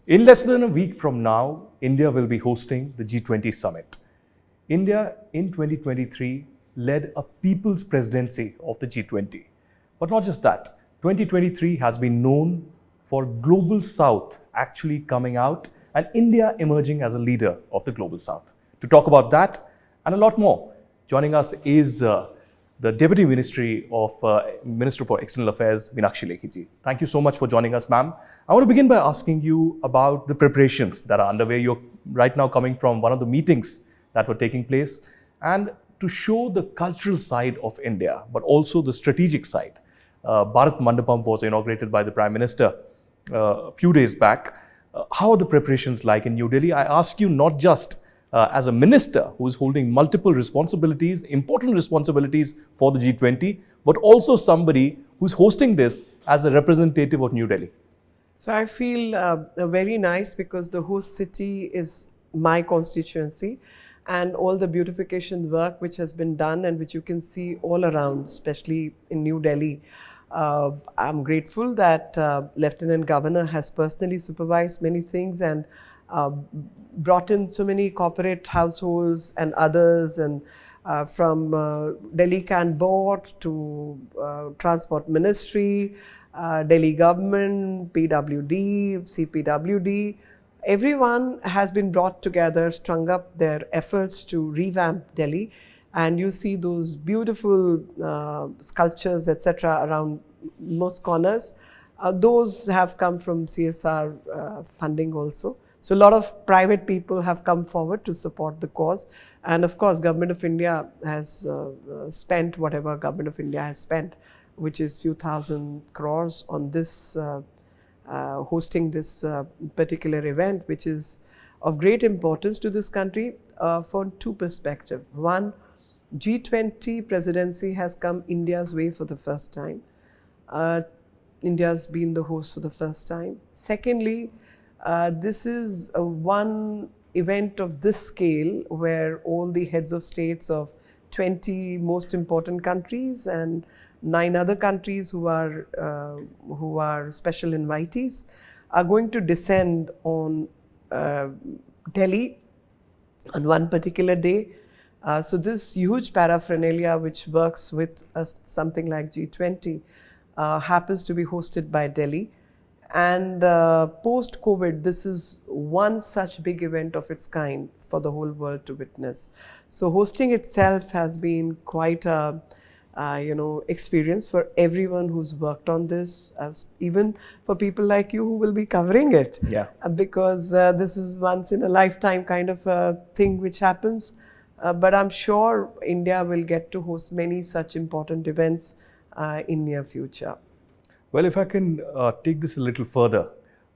In less than a week from now, India will be hosting the G20 summit. India in 2023 led a people's presidency of the G20. But not just that, 2023 has been known for Global South actually coming out and India emerging as a leader of the Global South. To talk about that and a lot more, joining us is the Deputy Minister for External Affairs, Meenakshi Lekhi ji. Thank you so much for joining us, ma'am. I want to begin by asking you about the preparations that are underway. You're right now coming from one of the meetings that were taking place, and to show the cultural side of India, but also the strategic side. Bharat Mandapam was inaugurated by the Prime Minister a few days back. How are the preparations like in New Delhi? I ask you not just as a minister who is holding multiple responsibilities, important responsibilities for the G20, but also somebody who's hosting this as a representative of New Delhi. So I feel very nice because the host city is my constituency, and all the beautification work which has been done and which you can see all around, especially in New Delhi. I'm grateful that Lieutenant Governor has personally supervised many things and brought in so many corporate households and others, and from Delhi Can Board to Transport Ministry, Delhi Government, PWD, CPWD. Everyone has been brought together, strung up their efforts to revamp Delhi, and you see those beautiful sculptures, etc., around most corners. Those have come from CSR funding also. So a lot of private people have come forward to support the cause, and of course Government of India has spent whatever Government of India has spent, which is few thousand crores on this hosting this particular event, which is of great importance to this country for two perspectives. One, G20 Presidency has come India's way for the first time. India's been the host for the first time. Secondly, this is one event of this scale where all the heads of states of 20 most important countries and 9 other countries who are special invitees are going to descend on Delhi on one particular day. So this huge paraphernalia which works with something like G20 happens to be hosted by Delhi. And post-COVID, this is one such big event of its kind for the whole world to witness. So hosting itself has been quite a experience for everyone who's worked on this, even for people like you who will be covering it. Yeah. Because this is once in a lifetime kind of a thing which happens. But I'm sure India will get to host many such important events in near future. Well, if I can take this a little further,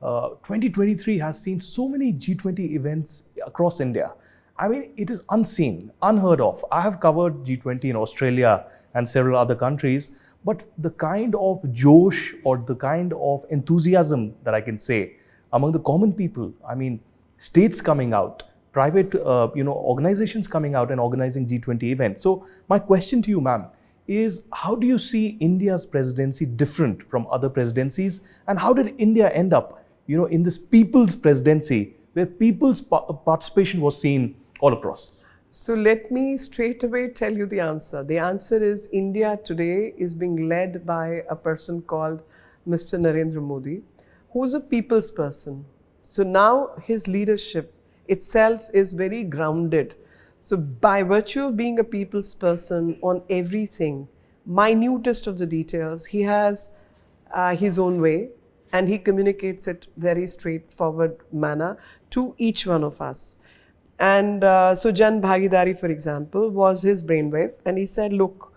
2023 has seen so many G20 events across India. I mean, it is unseen, unheard of. I have covered G20 in Australia and several other countries, but the kind of josh or the kind of enthusiasm that I can say among the common people, I mean, states coming out, private organizations coming out and organizing G20 events. So my question to you, ma'am, is how do you see India's presidency different from other presidencies, and how did India end up, in this people's presidency where people's participation was seen all across? So let me straight away tell you the answer. The answer is India today is being led by a person called Mr. Narendra Modi, who's a people's person. So now his leadership itself is very grounded. So by virtue of being a people's person on everything, minutest of the details, he has his own way, and he communicates it very straightforward manner to each one of us. And so Jan Bhagidari, for example, was his brainwave, and he said, look,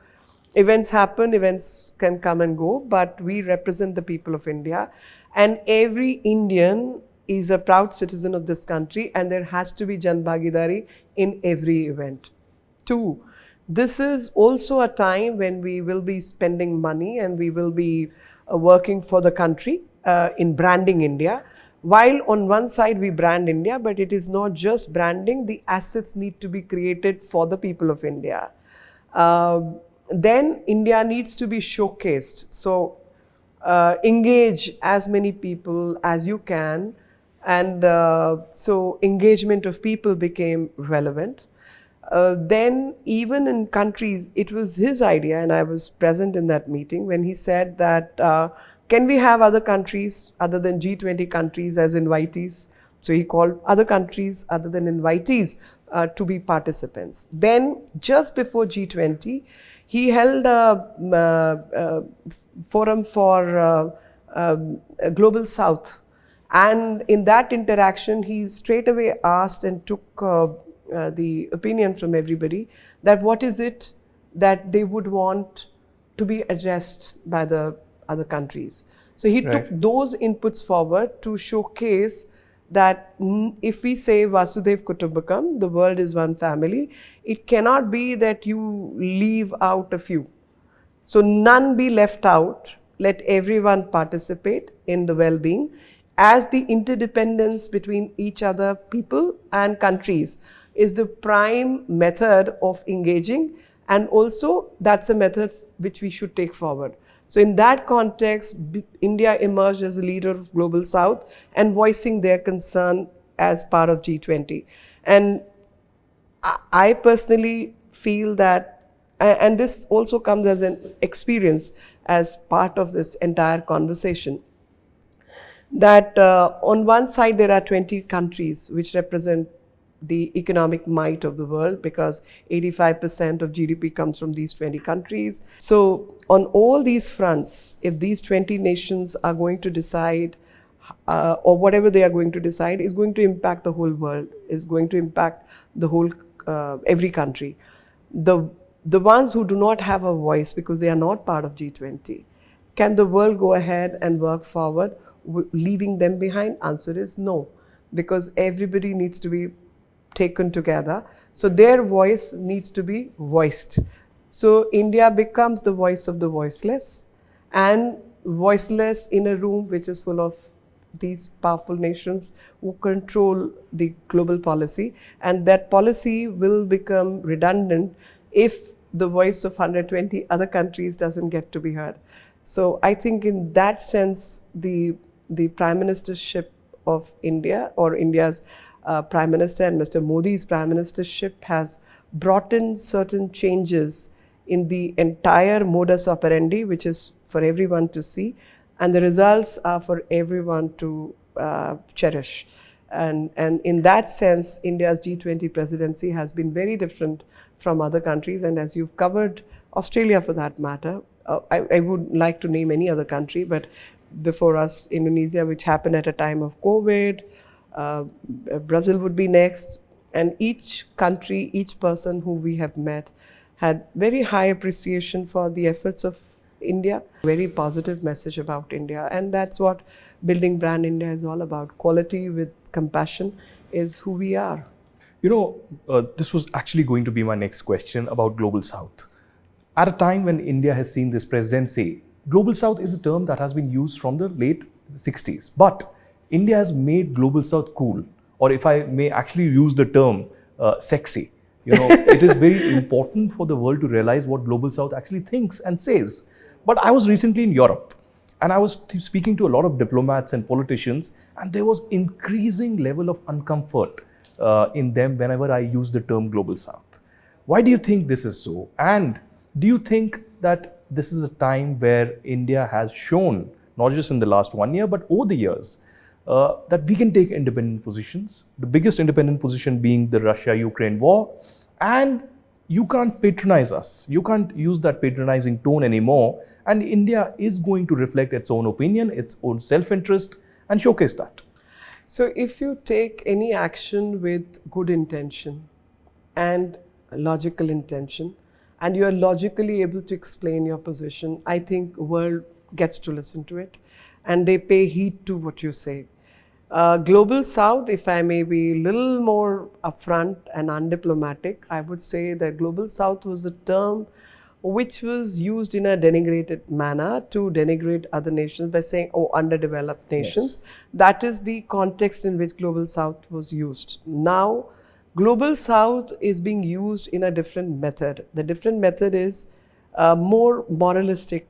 events happen, events can come and go, but we represent the people of India, and every Indian is a proud citizen of this country, and there has to be Jan Bhagidari in every event. 2, this is also a time when we will be spending money and we will be working for the country in branding India. While on one side we brand India, but it is not just branding, the assets need to be created for the people of India. Then India needs to be showcased. So engage as many people as you can And so engagement of people became relevant. Then even in countries, it was his idea, and I was present in that meeting when he said that can we have other countries other than G20 countries as invitees? So he called other countries other than invitees to be participants. Then just before G20, he held a forum for Global South. And in that interaction, he straight away asked and took the opinion from everybody that what is it that they would want to be addressed by the other countries. So he took those inputs forward to showcase that if we say Vasudev Kutumbakam, the world is one family, it cannot be that you leave out a few. So none be left out. Let everyone participate in the well-being, as the interdependence between each other, people and countries, is the prime method of engaging, and also that's a method which we should take forward. So in that context, India emerged as a leader of Global South and voicing their concern as part of G20. And I personally feel that, and this also comes as an experience as part of this entire conversation, that on one side there are 20 countries which represent the economic might of the world, because 85% of GDP comes from these 20 countries. So on all these fronts, if these 20 nations are going to decide, or whatever they are going to decide is going to impact the whole world, is going to impact the whole, every country. The ones who do not have a voice because they are not part of G20, can the world go ahead and work forward leaving them behind? Answer is no, because everybody needs to be taken together. So their voice needs to be voiced. So India becomes the voice of the voiceless, and voiceless in a room which is full of these powerful nations who control the global policy, and that policy will become redundant if the voice of 120 other countries doesn't get to be heard. So I think in that sense, the Prime Ministership of India, or India's Prime Minister and Mr. Modi's Prime Ministership, has brought in certain changes in the entire modus operandi, which is for everyone to see, and the results are for everyone to cherish. And in that sense, India's G20 presidency has been very different from other countries. And as you've covered Australia for that matter, I would like to name any other country, but before us, Indonesia, which happened at a time of COVID, Brazil would be next. And each country, each person who we have met had very high appreciation for the efforts of India. Very positive message about India. And that's what building brand India is all about. Quality with compassion is who we are. You know, this was actually going to be my next question about Global South. At a time when India has seen this presidency, Global South is a term that has been used from the late 60s. But India has made Global South cool, or if I may actually use the term, sexy. You know, it is very important for the world to realize what Global South actually thinks and says. But I was recently in Europe, and I was speaking to a lot of diplomats and politicians, and there was increasing level of uncomfort in them whenever I use the term Global South. Why do you think this is so? And do you think that this is a time where India has shown, not just in the last 1 year, but over the years, that we can take independent positions, the biggest independent position being the Russia-Ukraine war, and you can't patronize us. You can't use that patronizing tone anymore, and India is going to reflect its own opinion, its own self-interest, and showcase that. So if you take any action with good intention and logical intention, and you are logically able to explain your position, I think the world gets to listen to it, and they pay heed to what you say. Global South, if I may be a little more upfront and undiplomatic, I would say that Global South was a term which was used in a denigrated manner to denigrate other nations by saying, oh, underdeveloped nations. Yes. That is the context in which Global South was used. Now, Global South is being used in a different method. The different method is a more moralistic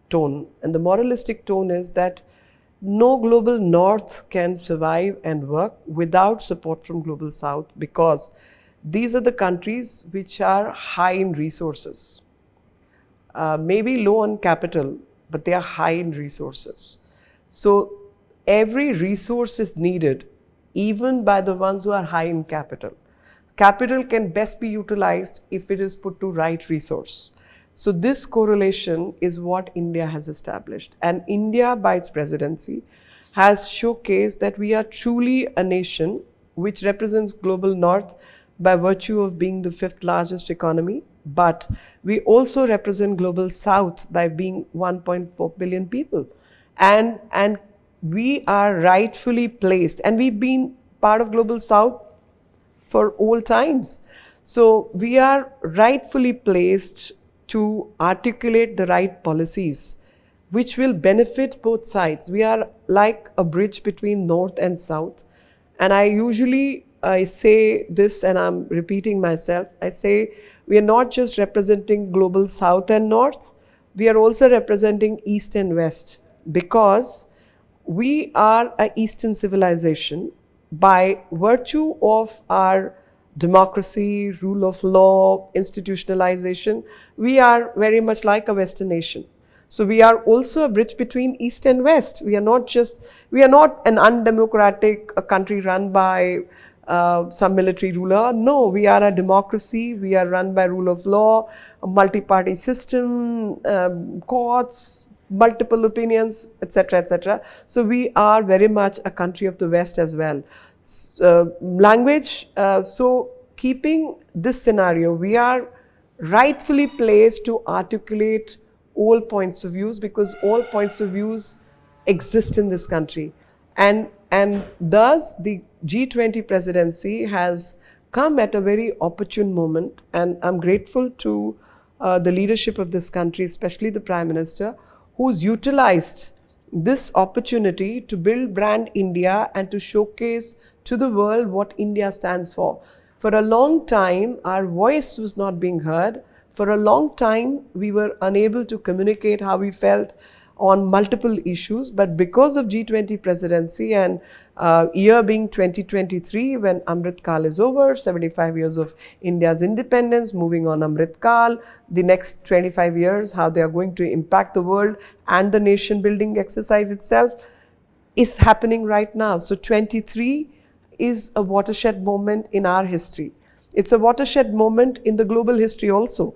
tone. And the moralistic tone is that no global north can survive and work without support from global south, because these are the countries which are high in resources. Maybe low on capital, but they are high in resources. So every resource is needed, even by the ones who are high in capital. Capital can best be utilized if it is put to right resource. So this correlation is what India has established. And India, by its presidency, has showcased that we are truly a nation which represents global north by virtue of being the 5th largest economy, but we also represent global south by being 1.4 billion people. And we are rightfully placed, and we've been part of global south for all times. So we are rightfully placed to articulate the right policies which will benefit both sides. We are like a bridge between north and south. And I say this, and I'm repeating myself, I say we are not just representing global south and north, we are also representing east and west, because we are an Eastern civilization by virtue of our democracy, rule of law, institutionalization. We are very much like a Western nation. So we are also a bridge between East and West. We are not an undemocratic country run by some military ruler. No, we are a democracy. We are run by rule of law, a multi-party system, courts, multiple opinions, etc., etc. So we are very much a country of the West as well. Language. So keeping this scenario, we are rightfully placed to articulate all points of views, because all points of views exist in this country. And thus the G20 presidency has come at a very opportune moment, and I'm grateful to the leadership of this country, especially the Prime Minister, who's utilized this opportunity to build brand India and to showcase to the world what India stands for. For a long time, our voice was not being heard. For a long time, we were unable to communicate how we felt on multiple issues. But because of G20 presidency and year being 2023, when Amrit Kaal is over, 75 years of India's independence, moving on Amrit Kaal, the next 25 years, how they are going to impact the world and the nation building exercise itself is happening right now. So 23 is a watershed moment in our history. It's a watershed moment in the global history also.